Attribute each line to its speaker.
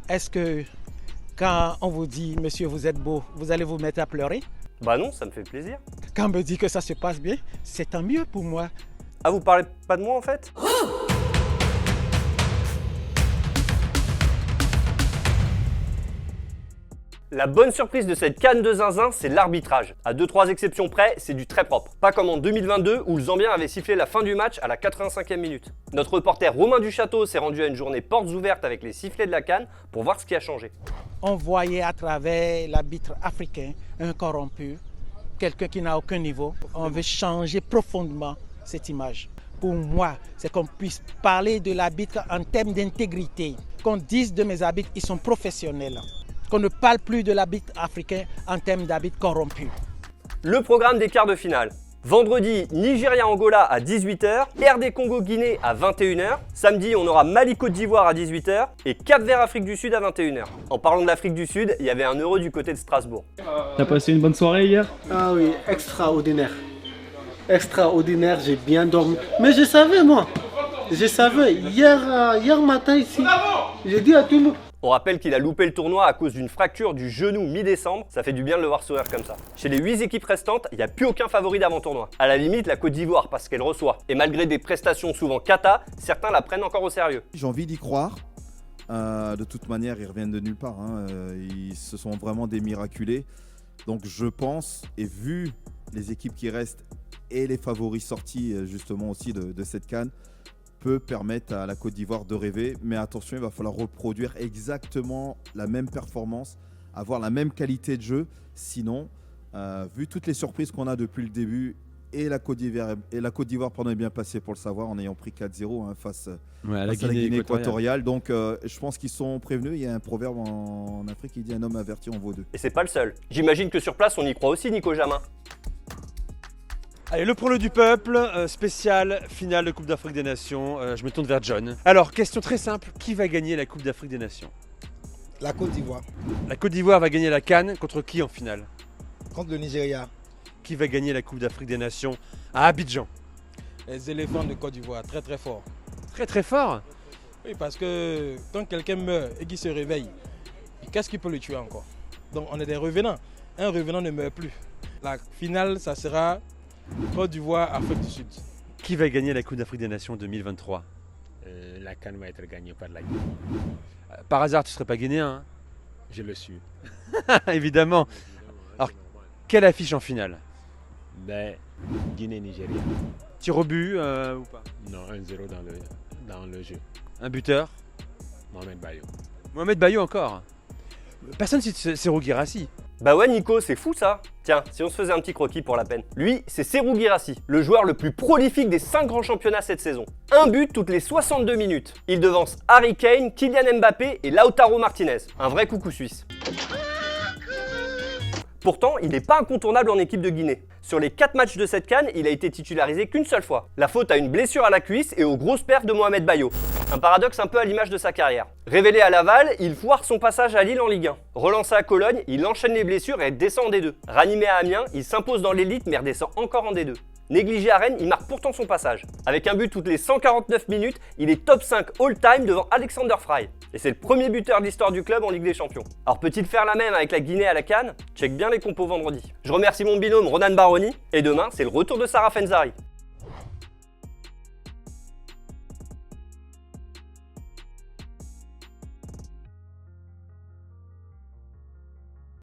Speaker 1: Est-ce que quand on vous dit « Monsieur, vous êtes beau », vous allez vous mettre à pleurer?
Speaker 2: Bah non, ça me fait plaisir.
Speaker 1: Quand on me dit que ça se passe bien, c'est tant mieux pour moi.
Speaker 2: Ah, vous parlez pas de moi en fait? La bonne surprise de cette CAN de zinzin, c'est l'arbitrage. À 2-3 exceptions près, c'est du très propre. Pas comme en 2022 où le Zambien avait sifflé la fin du match à la 85e minute. Notre reporter Romain Duchâteau s'est rendu à une journée portes ouvertes avec les sifflets de la CAN pour voir ce qui a changé.
Speaker 1: On voyait à travers l'arbitre africain un corrompu, quelqu'un qui n'a aucun niveau. On veut changer profondément cette image. Pour moi, c'est qu'on puisse parler de l'arbitre en termes d'intégrité. Qu'on dise de mes arbitres, ils sont professionnels. Qu'on ne parle plus de l'arbitre africain en termes d'arbitre corrompu.
Speaker 2: Le programme des quarts de finale. Vendredi, Nigeria-Angola à 18h, RD Congo-Guinée à 21h. Samedi, on aura Mali-Côte d'Ivoire à 18h et Cap-Vert-Afrique du Sud à 21h. En parlant de l'Afrique du Sud, il y avait un Euro du côté de Strasbourg.
Speaker 3: T'as passé une bonne soirée hier?
Speaker 4: Ah oui, extraordinaire. Extraordinaire, j'ai bien dormi. Mais je savais moi. Je savais. Hier matin ici, j'ai dit à tout le monde.
Speaker 2: On rappelle qu'il a loupé le tournoi à cause d'une fracture du genou mi-décembre. Ça fait du bien de le voir sourire comme ça. Chez les 8 équipes restantes, il n'y a plus aucun favori d'avant-tournoi. À la limite, la Côte d'Ivoire parce qu'elle reçoit. Et malgré des prestations souvent cata, certains la prennent encore au sérieux.
Speaker 5: J'ai envie d'y croire. De toute manière, ils reviennent de nulle part. Ils se sont vraiment des miraculés. Donc je pense, et vu les équipes qui restent et les favoris sortis justement aussi de cette CAN, peut permettre à la Côte d'Ivoire de rêver. Mais attention, il va falloir reproduire exactement la même performance, avoir la même qualité de jeu. Sinon, vu toutes les surprises qu'on a depuis le début, et la Côte d'Ivoire est bien passée pour le savoir en ayant pris 4-0 face à la Guinée équatoriale. Donc je pense qu'ils sont prévenus. Il y a un proverbe en Afrique qui dit un homme averti en vaut deux.
Speaker 2: Et c'est pas le seul. J'imagine que sur place, on y croit aussi, Nico Jamin.
Speaker 6: Allez, le prono du peuple, spécial finale de Coupe d'Afrique des Nations. Je me tourne vers John. Alors, question très simple, qui va gagner la Coupe d'Afrique des Nations?
Speaker 7: La Côte d'Ivoire.
Speaker 6: La Côte d'Ivoire va gagner la CAN contre qui en finale?
Speaker 7: Contre le Nigeria.
Speaker 6: Qui va gagner la Coupe d'Afrique des Nations à Abidjan?
Speaker 7: Les éléphants de Côte d'Ivoire, très très fort.
Speaker 6: Très très fort?
Speaker 7: Oui, parce que quand quelqu'un meurt et qu'il se réveille, qu'est-ce qui peut le tuer encore? Donc on est des revenants. Un revenant ne meurt plus. La finale, ça sera Côte d'Ivoire, Afrique du Sud.
Speaker 6: Qui va gagner la Coupe d'Afrique des Nations 2023?
Speaker 8: La CAN va être gagnée par la Guinée.
Speaker 6: Par hasard, tu ne serais pas guinéen, hein?
Speaker 8: Je le suis.
Speaker 6: Évidemment. Alors, quelle affiche en finale?
Speaker 8: Guinée-Nigeria.
Speaker 6: Tir au but ou pas?
Speaker 8: Non, 1-0 dans le jeu.
Speaker 6: Un buteur?
Speaker 8: Mohamed Bayo.
Speaker 6: Mohamed Bayo encore? Personne cite Serhou Guirassy.
Speaker 2: Bah ouais Nico, c'est fou ça. Tiens, si on se faisait un petit croquis pour la peine. Lui, c'est Serhou Guirassy, le joueur le plus prolifique des 5 grands championnats cette saison. Un but toutes les 62 minutes. Il devance Harry Kane, Kylian Mbappé et Lautaro Martinez. Un vrai coucou suisse. Pourtant, il n'est pas incontournable en équipe de Guinée. Sur les 4 matchs de cette CAN, il a été titularisé qu'une seule fois. La faute à une blessure à la cuisse et aux grosses perfs de Mohamed Bayo. Un paradoxe un peu à l'image de sa carrière. Révélé à Laval, il foire son passage à Lille en Ligue 1. Relancé à Cologne, il enchaîne les blessures et descend en D2. Ranimé à Amiens, il s'impose dans l'élite mais redescend encore en D2. Négligé à Rennes, il marque pourtant son passage. Avec un but toutes les 149 minutes, il est top 5 all-time devant Alexander Fry. Et c'est le premier buteur de l'histoire du club en Ligue des Champions. Alors peut-il faire la même avec la Guinée à la CAN? Check bien les compos vendredi. Je remercie mon binôme Ronan Baroni, et demain c'est le retour de Sarah Fenzari.